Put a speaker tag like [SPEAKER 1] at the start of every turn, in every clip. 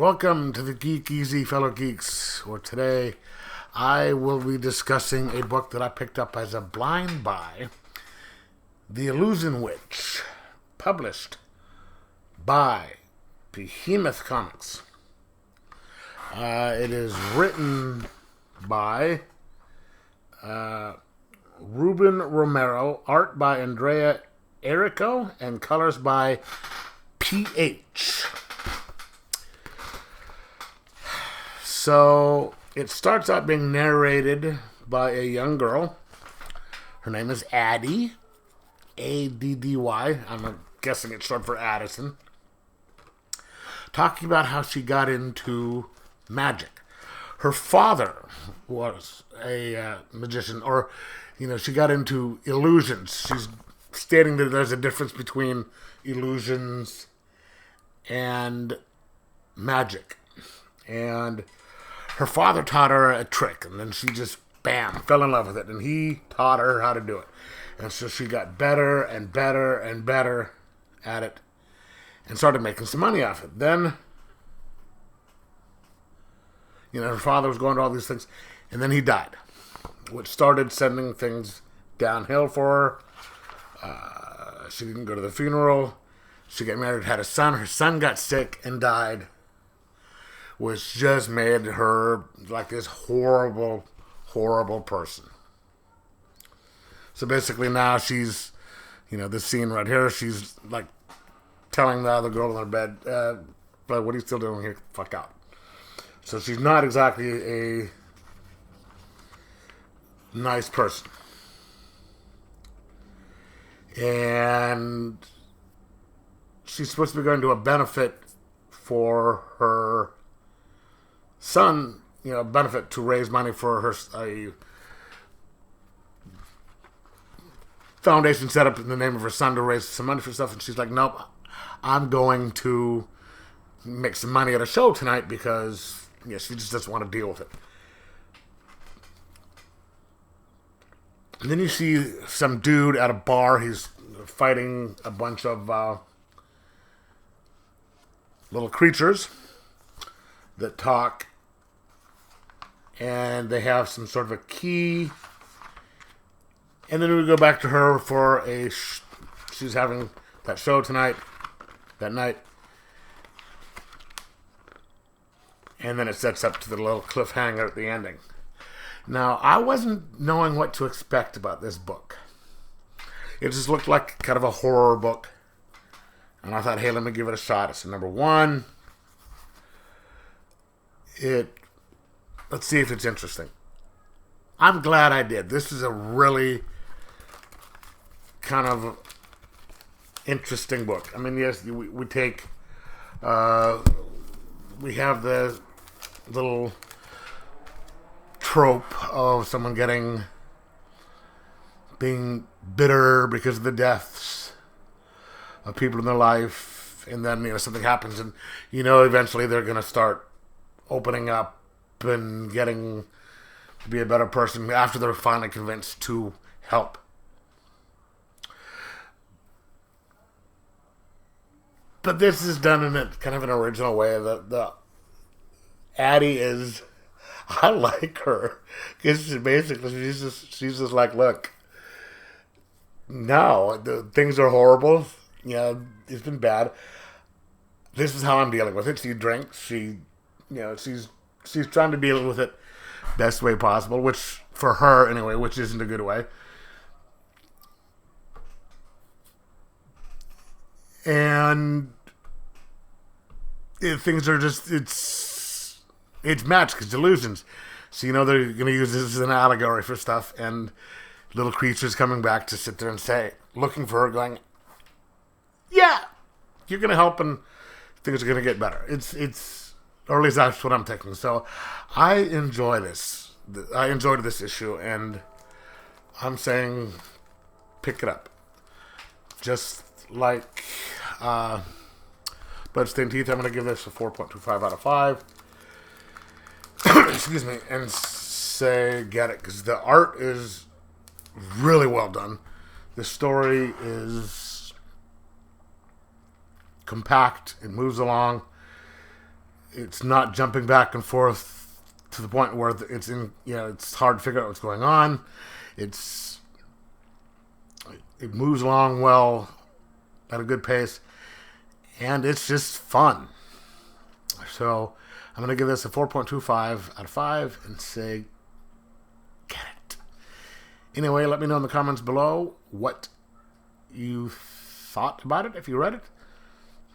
[SPEAKER 1] Welcome to the Geek Easy, fellow geeks, where today I will be discussing a book that I picked up as a blind buy, The Illusion Witch, published by Behemoth Comics. It is written by Ruben Romero, art by Andrea Errico, and colors by PH. So, it starts out being narrated by a young girl. Her name is Addie. A-D-D-Y. I'm guessing it's short for Addison. Talking about how she got into magic. Her father was a magician, or, she got into illusions. She's stating that there's a difference between illusions and magic. And her father taught her a trick, and then she just, bam, fell in love with it. And he taught her how to do it. And so she got better and better and better at it and started making some money off it. Then, her father was going to all these things, and then he died, which started sending things downhill for her. She didn't go to the funeral. She got married, had a son. Her son got sick and died, which just made her like this horrible, horrible person. So basically now she's, this scene right here, she's like telling the other girl in her bed, but what are you still doing here? Fuck out. So she's not exactly a nice person. And she's supposed to be going to a benefit for her son, benefit to raise money for her a foundation set up in the name of her son to raise some money for stuff. And she's like, nope, I'm going to make some money at a show tonight because, she just doesn't want to deal with it. And then you see some dude at a bar. He's fighting a bunch of little creatures that talk. And they have some sort of a key. And then we go back to her for she's having that show that night. And then it sets up to the little cliffhanger at the ending. Now, I wasn't knowing what to expect about this book. It just looked like kind of a horror book. And I thought, hey, let me give it a shot. So number one, let's see if it's interesting. I'm glad I did. This is a really kind of interesting book. I mean, yes, we take, we have the little trope of someone being bitter because of the deaths of people in their life, and then, something happens, and, eventually they're going to start opening up and getting to be a better person after they're finally convinced to help. But this is done in a kind of an original way. The Addie is, I like her, because she's just like, look, no, things are horrible. It's been bad. This is how I'm dealing with it. She drinks. She's trying to deal with it best way possible, which for her anyway, which isn't a good way. And things are just it's magic, it's illusions. So they're going to use this as an allegory for stuff, and little creatures coming back to sit there and say, looking for her, going, yeah, you're going to help, and things are going to get better. It's or at least that's what I'm thinking. So I enjoy this. I enjoyed this issue, and I'm saying pick it up. Just like Bloodstained Teeth, I'm going to give this a 4.25 out of 5. Excuse me. And say get it, because the art is really well done. The story is compact. It moves along. It's not jumping back and forth to the point where it's hard to figure out what's going on. It moves along well at a good pace, and it's just fun. So I'm going to give this a 4.25 out of 5 and say, get it. Anyway, let me know in the comments below what you thought about it if you read it.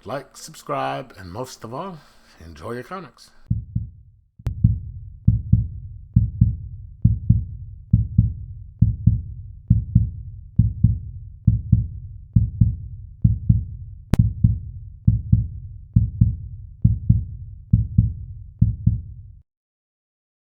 [SPEAKER 1] Like, subscribe, and most of all, enjoy your comics.